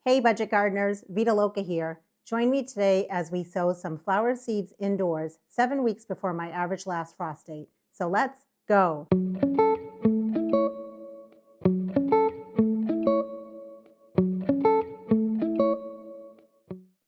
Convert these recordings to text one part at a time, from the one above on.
Hey budget gardeners, Vita Loca here. Join me today as we sow some flower seeds indoors 7 weeks before my average last frost date. So let's go.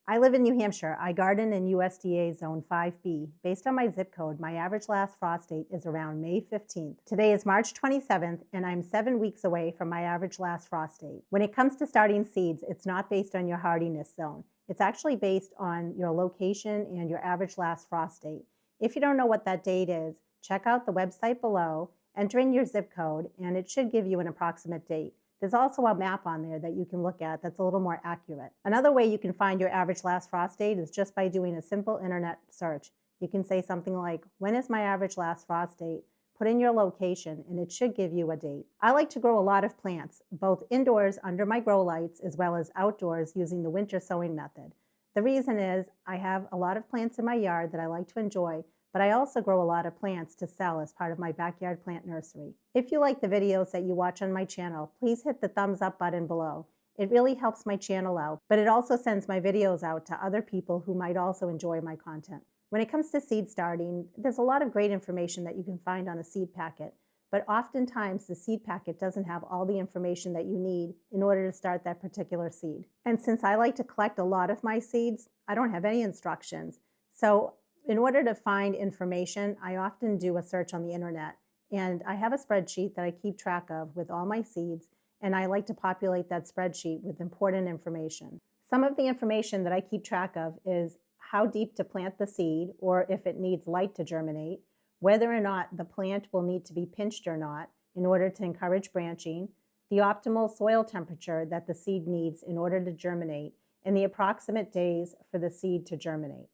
I live in New Hampshire. I garden in USDA Zone 5B. Based on my zip code, my average last frost date is around May 15th. Today is March 27th, and I'm 7 weeks away from my average last frost date. When it comes to starting seeds, it's not based on your hardiness zone. It's actually based on your location and your average last frost date. If you don't know what that date is, check out the website below, enter in your zip code, and it should give you an approximate date. There's also a map on there that you can look at that's a little more accurate. Another way you can find your average last frost date is just by doing a simple internet search. You can say something like, when is my average last frost date? Put in your location and it should give you a date. I like to grow a lot of plants, both indoors under my grow lights as well as outdoors using the winter sowing method. The reason is I have a lot of plants in my yard that I like to enjoy, but I also grow a lot of plants to sell as part of my backyard plant nursery. If you like the videos that you watch on my channel, please hit the thumbs up button below. It really helps my channel out, but it also sends my videos out to other people who might also enjoy my content. When it comes to seed starting, there's a lot of great information that you can find on a seed packet, but oftentimes the seed packet doesn't have all the information that you need in order to start that particular seed. And since I like to collect a lot of my seeds, I don't have any instructions. So in order to find information, I often do a search on the internet, and I have a spreadsheet that I keep track of with all my seeds, and I like to populate that spreadsheet with important information. Some of the information that I keep track of is how deep to plant the seed, or if it needs light to germinate, whether or not the plant will need to be pinched or not in order to encourage branching, the optimal soil temperature that the seed needs in order to germinate, and the approximate days for the seed to germinate.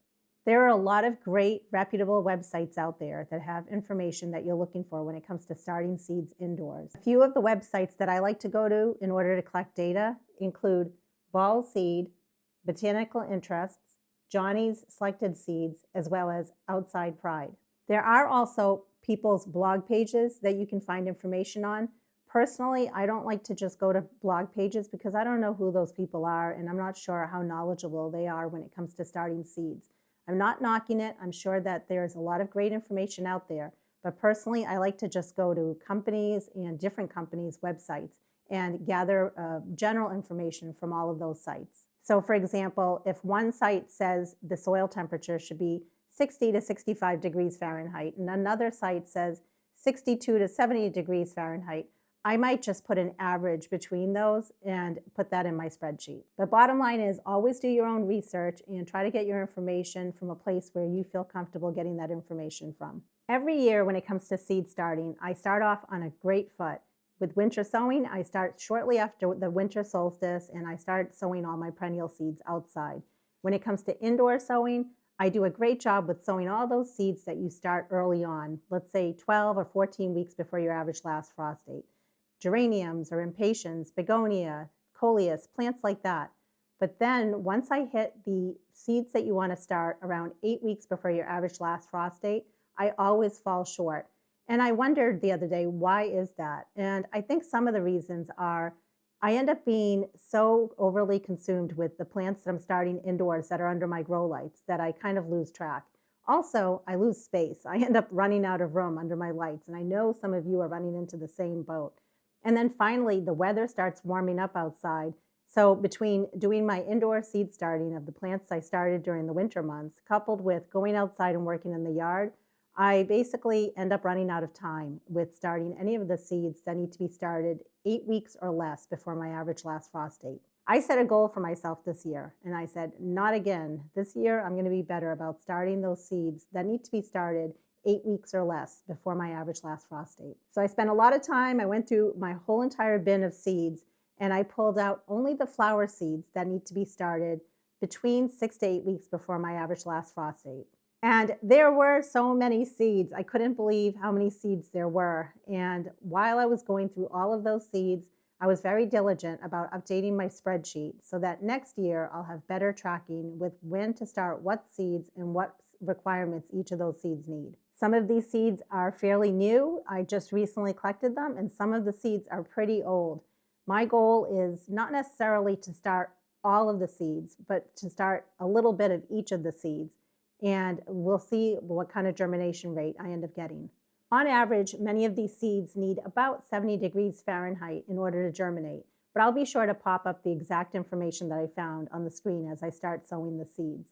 There are a lot of great reputable websites out there that have information that you're looking for when it comes to starting seeds indoors. A few of the websites that I like to go to in order to collect data include Ball Seed, Botanical Interests, Johnny's Selected Seeds, as well as Outside Pride. There are also people's blog pages that you can find information on. Personally, I don't like to just go to blog pages because I don't know who those people are, and I'm not sure how knowledgeable they are when it comes to starting seeds. I'm not knocking it. I'm sure that there's a lot of great information out there. But personally, I like to just go to companies and different companies' websites and gather general information from all of those sites. So for example, if one site says the soil temperature should be 60 to 65 degrees Fahrenheit, and another site says 62 to 70 degrees Fahrenheit, I might just put an average between those and put that in my spreadsheet. But bottom line is always do your own research and try to get your information from a place where you feel comfortable getting that information from. Every year when it comes to seed starting, I start off on a great foot. With winter sowing, I start shortly after the winter solstice and I start sowing all my perennial seeds outside. When it comes to indoor sowing, I do a great job with sowing all those seeds that you start early on, let's say 12 or 14 weeks before your average last frost date. Geraniums or impatiens, begonia, coleus, plants like that. But then once I hit the seeds that you want to start around 8 weeks before your average last frost date, I always fall short. And I wondered the other day, why is that? And I think some of the reasons are I end up being so overly consumed with the plants that I'm starting indoors that are under my grow lights that I kind of lose track. Also, I lose space. I end up running out of room under my lights, and I know some of you are running into the same boat. And then finally, the weather starts warming up outside. So between doing my indoor seed starting of the plants I started during the winter months, coupled with going outside and working in the yard, I basically end up running out of time with starting any of the seeds that need to be started 8 weeks or less before my average last frost date. I set a goal for myself this year, and I said, not again. This year, I'm going to be better about starting those seeds that need to be started 8 weeks or less before my average last frost date. So I spent a lot of time. I went through my whole entire bin of seeds, and I pulled out only the flower seeds that need to be started between 6 to 8 weeks before my average last frost date. And there were so many seeds. I couldn't believe how many seeds there were. And while I was going through all of those seeds, I was very diligent about updating my spreadsheet so that next year I'll have better tracking with when to start what seeds and what requirements each of those seeds need. Some of these seeds are fairly new. I just recently collected them, and some of the seeds are pretty old. My goal is not necessarily to start all of the seeds, but to start a little bit of each of the seeds. And we'll see what kind of germination rate I end up getting. On average, many of these seeds need about 70 degrees Fahrenheit in order to germinate, but I'll be sure to pop up the exact information that I found on the screen as I start sowing the seeds.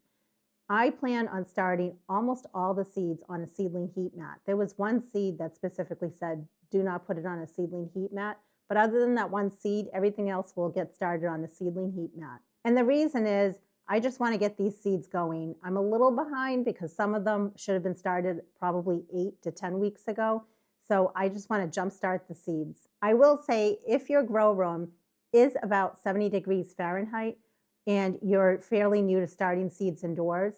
I plan on starting almost all the seeds on a seedling heat mat. There was one seed that specifically said, do not put it on a seedling heat mat, but other than that one seed, everything else will get started on a seedling heat mat. And the reason is, I just want to get these seeds going. I'm a little behind because some of them should have been started probably 8 to 10 weeks ago. So I just want to jumpstart the seeds. I will say if your grow room is about 70 degrees Fahrenheit and you're fairly new to starting seeds indoors,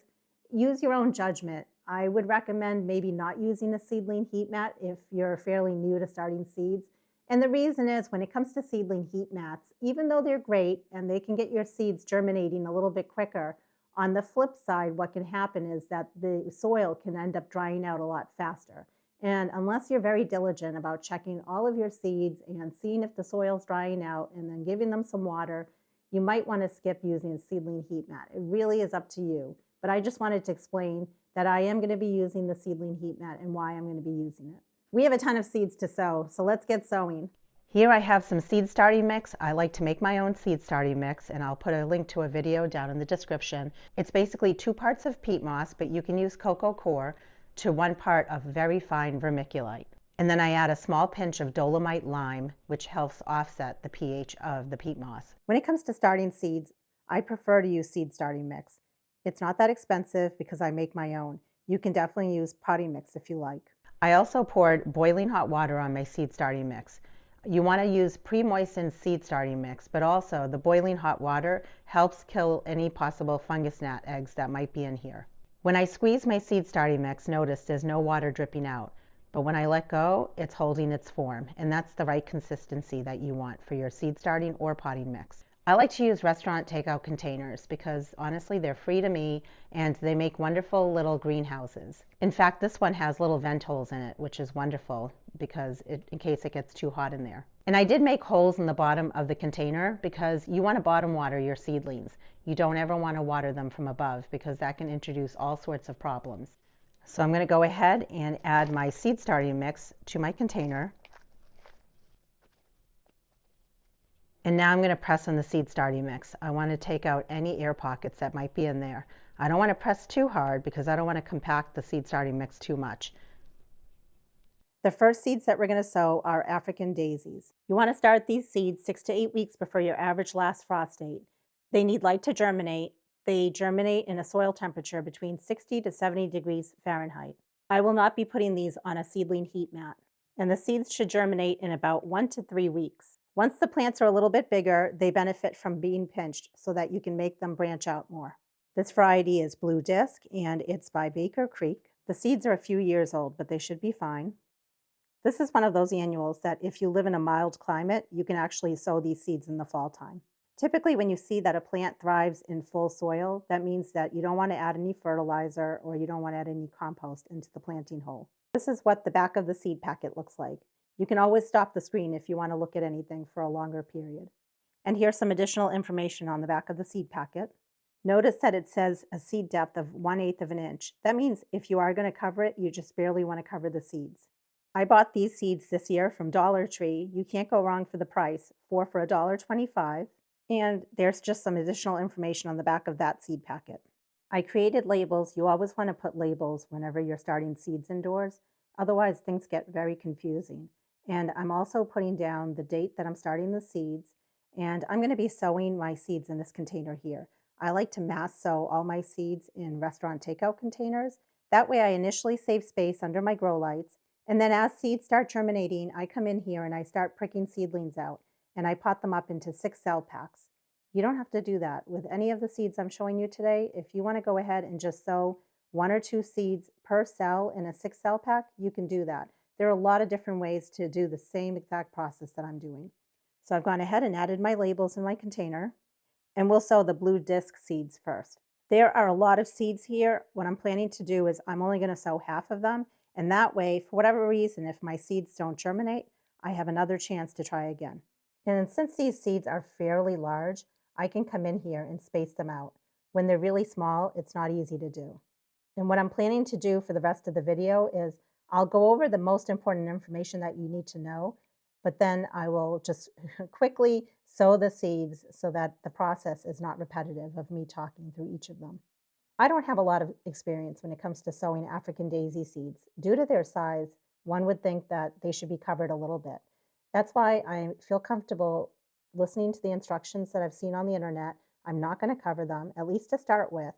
use your own judgment. I would recommend maybe not using a seedling heat mat if you're fairly new to starting seeds. And the reason is when it comes to seedling heat mats, even though they're great and they can get your seeds germinating a little bit quicker, on the flip side, what can happen is that the soil can end up drying out a lot faster. And unless you're very diligent about checking all of your seeds and seeing if the soil's drying out and then giving them some water, you might want to skip using a seedling heat mat. It really is up to you. But I just wanted to explain that I am going to be using the seedling heat mat and why I'm going to be using it. We have a ton of seeds to sow, so let's get sowing. Here I have some seed starting mix. I like to make my own seed starting mix, and I'll put a link to a video down in the description. It's basically 2 parts of peat moss, but you can use cocoa coir, to 1 part of very fine vermiculite. And then I add a small pinch of dolomite lime, which helps offset the pH of the peat moss. When it comes to starting seeds, I prefer to use seed starting mix. It's not that expensive because I make my own. You can definitely use potting mix if you like. I also poured boiling hot water on my seed starting mix. You want to use pre-moistened seed starting mix, but also the boiling hot water helps kill any possible fungus gnat eggs that might be in here. When I squeeze my seed starting mix, notice there's no water dripping out. But when I let go, it's holding its form, and that's the right consistency that you want for your seed starting or potting mix. I like to use restaurant takeout containers because honestly they're free to me and they make wonderful little greenhouses. In fact, this one has little vent holes in it, which is wonderful because in case it gets too hot in there. And I did make holes in the bottom of the container because you want to bottom water your seedlings. You don't ever want to water them from above because that can introduce all sorts of problems. So I'm going to go ahead and add my seed starting mix to my container. And now I'm going to press on the seed starting mix. I want to take out any air pockets that might be in there. I don't want to press too hard because I don't want to compact the seed starting mix too much. The first seeds that we're going to sow are African daisies. You want to start these seeds 6 to 8 weeks before your average last frost date. They need light to germinate. They germinate in a soil temperature between 60 to 70 degrees Fahrenheit. I will not be putting these on a seedling heat mat. And the seeds should germinate in about 1 to 3 weeks. Once the plants are a little bit bigger, they benefit from being pinched so that you can make them branch out more. This variety is Blue Disc and it's by Baker Creek. The seeds are a few years old, but they should be fine. This is one of those annuals that if you live in a mild climate, you can actually sow these seeds in the fall time. Typically, when you see that a plant thrives in full soil, that means that you don't want to add any fertilizer or you don't want to add any compost into the planting hole. This is what the back of the seed packet looks like. You can always stop the screen if you want to look at anything for a longer period. And here's some additional information on the back of the seed packet. Notice that it says a seed depth of 1/8 of an inch. That means if you are going to cover it, you just barely want to cover the seeds. I bought these seeds this year from Dollar Tree. You can't go wrong for the price, 4 for $1.25. And there's just some additional information on the back of that seed packet. I created labels. You always want to put labels whenever you're starting seeds indoors. Otherwise, things get very confusing. And I'm also putting down the date that I'm starting the seeds. And I'm going to be sowing my seeds in this container here. I like to mass sow all my seeds in restaurant takeout containers. That way I initially save space under my grow lights. And then as seeds start germinating, I come in here and I start pricking seedlings out. And I pot them up into 6 cell packs. You don't have to do that with any of the seeds I'm showing you today. If you want to go ahead and just sow 1 or 2 seeds per cell in a 6 cell pack, you can do that. There are a lot of different ways to do the same exact process that I'm doing. So I've gone ahead and added my labels in my container, and we'll sow the Blue Disc seeds first. There are a lot of seeds here. What I'm planning to do is I'm only going to sow half of them, and that way, for whatever reason, if my seeds don't germinate, I have another chance to try again. And since these seeds are fairly large, I can come in here and space them out. When they're really small, it's not easy to do. And what I'm planning to do for the rest of the video is I'll go over the most important information that you need to know, but then I will just quickly sow the seeds so that the process is not repetitive of me talking through each of them. I don't have a lot of experience when it comes to sowing African daisy seeds. Due to their size, one would think that they should be covered a little bit. That's why I feel comfortable listening to the instructions that I've seen on the internet. I'm not going to cover them, at least to start with.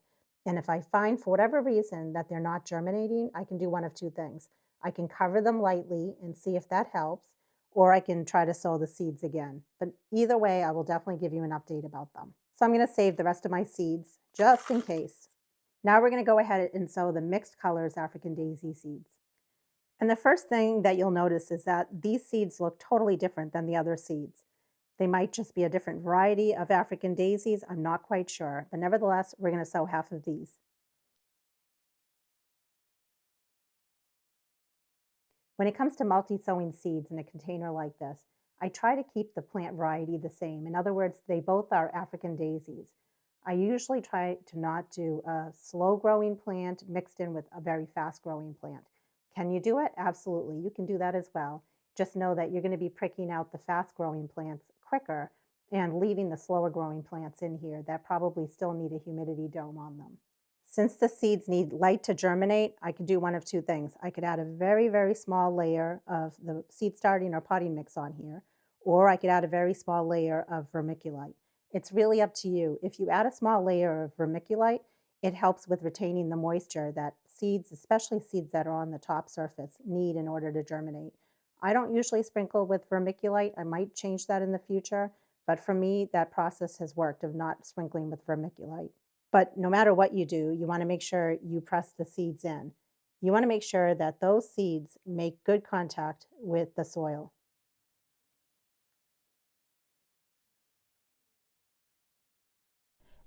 And if I find for whatever reason that they're not germinating, I can do one of two things. I can cover them lightly and see if that helps, or I can try to sow the seeds again. But either way, I will definitely give you an update about them. So I'm going to save the rest of my seeds just in case. Now we're going to go ahead and sow the mixed colors African daisy seeds. And the first thing that you'll notice is that these seeds look totally different than the other seeds. They might just be a different variety of African daisies. I'm not quite sure, but nevertheless, we're going to sow half of these. When it comes to multi-sowing seeds in a container like this, I try to keep the plant variety the same. In other words, they both are African daisies. I usually try to not do a slow-growing plant mixed in with a very fast-growing plant. Can you do it? Absolutely. You can do that as well. Just know that you're going to be pricking out the fast-growing plants quicker and leaving the slower-growing plants in here that probably still need a humidity dome on them. Since the seeds need light to germinate, I could do one of two things. I could add a very, very small layer of the seed starting or potting mix on here, or I could add a very small layer of vermiculite. It's really up to you. If you add a small layer of vermiculite, it helps with retaining the moisture that seeds, especially seeds that are on the top surface, need in order to germinate. I don't usually sprinkle with vermiculite. I might change that in the future, but for me, that process has worked of not sprinkling with vermiculite. But no matter what you do, you want to make sure you press the seeds in. You want to make sure that those seeds make good contact with the soil.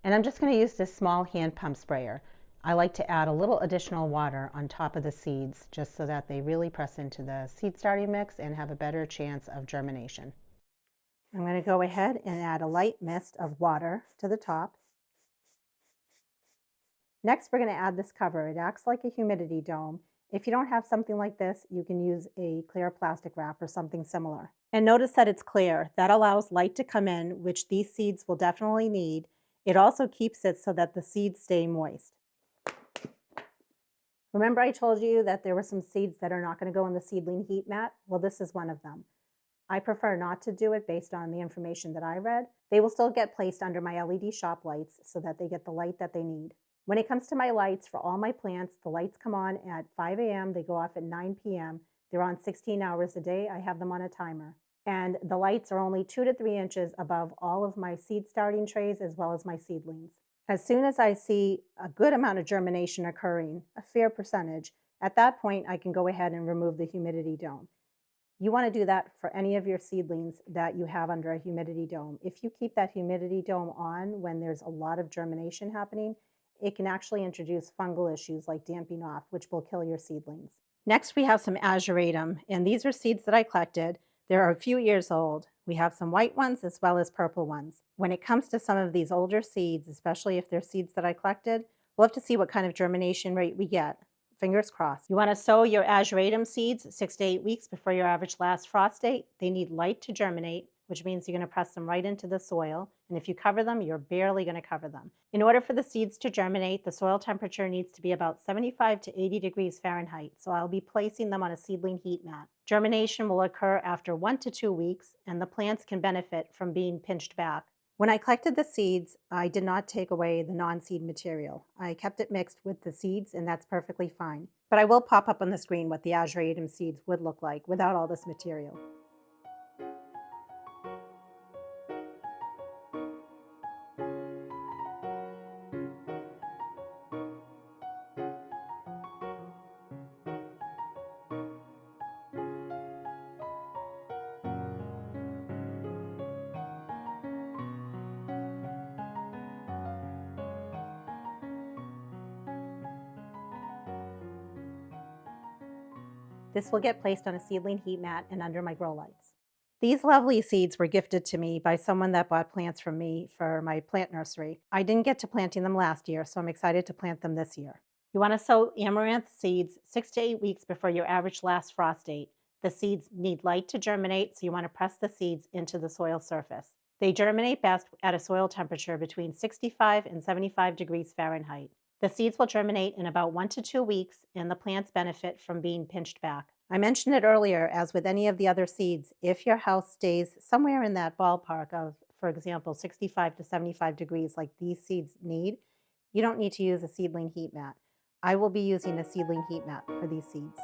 And I'm just going to use this small hand pump sprayer. I like to add a little additional water on top of the seeds just so that they really press into the seed starting mix and have a better chance of germination. I'm going to go ahead and add a light mist of water to the top. Next, we're going to add this cover. It acts like a humidity dome. If you don't have something like this, you can use a clear plastic wrap or something similar. And notice that it's clear. That allows light to come in, which these seeds will definitely need. It also keeps it so that the seeds stay moist. Remember I told you that there were some seeds that are not going to go in the seedling heat mat? Well, this is one of them. I prefer not to do it based on the information that I read. They will still get placed under my LED shop lights so that they get the light that they need. When it comes to my lights, for all my plants, the lights come on at 5 a.m., they go off at 9 p.m. They're on 16 hours a day. I have them on a timer. And the lights are only 2 to 3 inches above all of my seed starting trays as well as my seedlings. As soon as I see a good amount of germination occurring, a fair percentage, at that point I can go ahead and remove the humidity dome. You want to do that for any of your seedlings that you have under a humidity dome. If you keep that humidity dome on when there's a lot of germination happening, it can actually introduce fungal issues like damping off, which will kill your seedlings. Next, we have some Ageratum, and these are seeds that I collected. They're a few years old. We have some white ones as well as purple ones. When it comes to some of these older seeds, especially if they're seeds that I collected, we'll have to see what kind of germination rate we get. Fingers crossed. You want to sow your Ageratum seeds 6 to 8 weeks before your average last frost date. They need light to germinate, which means you're going to press them right into the soil. And if you cover them, you're barely going to cover them. In order for the seeds to germinate, the soil temperature needs to be about 75 to 80 degrees Fahrenheit. So I'll be placing them on a seedling heat mat. Germination will occur after 1 to 2 weeks, and the plants can benefit from being pinched back. When I collected the seeds, I did not take away the non-seed material. I kept it mixed with the seeds, and that's perfectly fine. But I will pop up on the screen what the Ageratum seeds would look like without all this material. This will get placed on a seedling heat mat and under my grow lights. These lovely seeds were gifted to me by someone that bought plants from me for my plant nursery. I didn't get to planting them last year, so I'm excited to plant them this year. You want to sow amaranth seeds 6 to 8 weeks before your average last frost date. The seeds need light to germinate, so you want to press the seeds into the soil surface. They germinate best at a soil temperature between 65 and 75 degrees Fahrenheit. The seeds will germinate in about 1 to 2 weeks, and the plants benefit from being pinched back. I mentioned it earlier, as with any of the other seeds, if your house stays somewhere in that ballpark of, for example, 65 to 75 degrees like these seeds need, you don't need to use a seedling heat mat. I will be using a seedling heat mat for these seeds.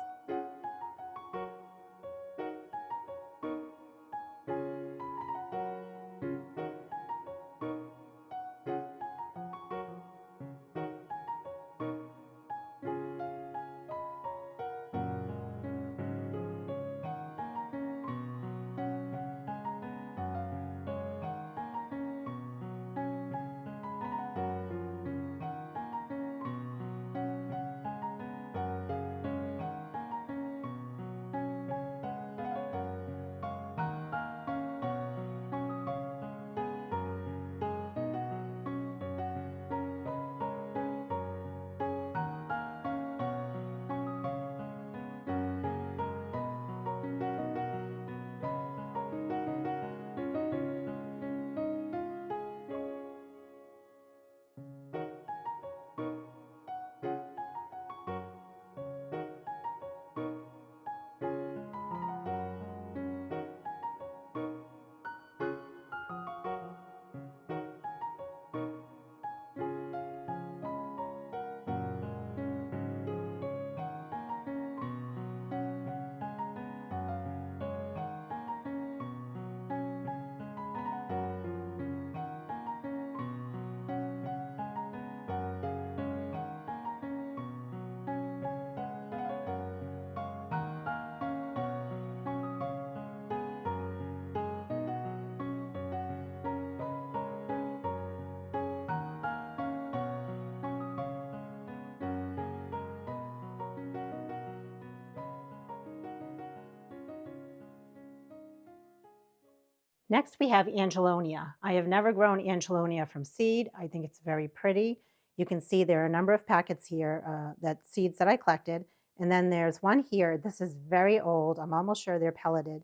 Next, we have Angelonia. I have never grown Angelonia from seed. I think it's very pretty. You can see there are a number of packets here, seeds that I collected. And then there's one here. This is very old. I'm almost sure they're pelleted.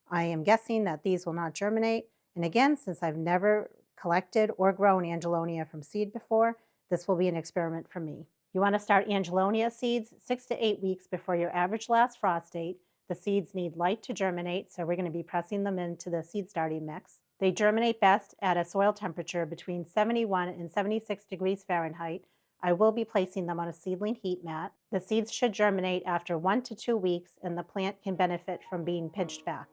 I am guessing that these will not germinate. And again, since I've never collected or grown Angelonia from seed before, this will be an experiment for me. You want to start Angelonia seeds 6 to 8 weeks before your average last frost date. The seeds need light to germinate, so we're going to be pressing them into the seed starting mix. They germinate best at a soil temperature between 71 and 76 degrees Fahrenheit. I will be placing them on a seedling heat mat. The seeds should germinate after 1 to 2 weeks, and the plant can benefit from being pinched back.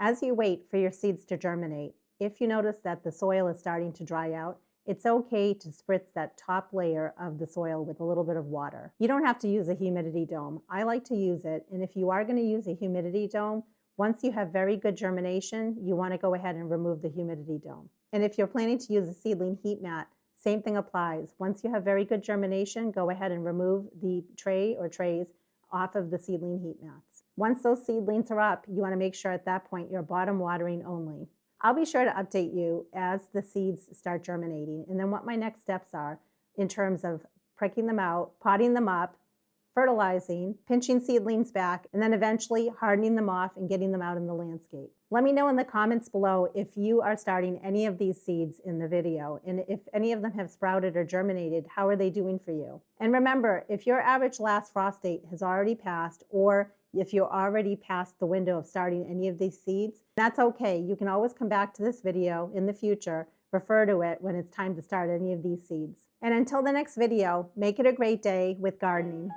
As you wait for your seeds to germinate, if you notice that the soil is starting to dry out, it's okay to spritz that top layer of the soil with a little bit of water. You don't have to use a humidity dome. I like to use it, and if you are going to use a humidity dome, once you have very good germination, you want to go ahead and remove the humidity dome. And if you're planning to use a seedling heat mat, same thing applies. Once you have very good germination, go ahead and remove the tray or trays off of the seedling heat mats. Once those seedlings are up, you want to make sure at that point you're bottom watering only. I'll be sure to update you as the seeds start germinating, and then what my next steps are in terms of pricking them out, potting them up, fertilizing, pinching seedlings back, and then eventually hardening them off and getting them out in the landscape. Let me know in the comments below if you are starting any of these seeds in the video, and if any of them have sprouted or germinated, how are they doing for you? And remember, if your average last frost date has already passed, or if you're already past the window of starting any of these seeds, that's okay. You can always come back to this video in the future, refer to it when it's time to start any of these seeds. And until the next video, make it a great day with gardening.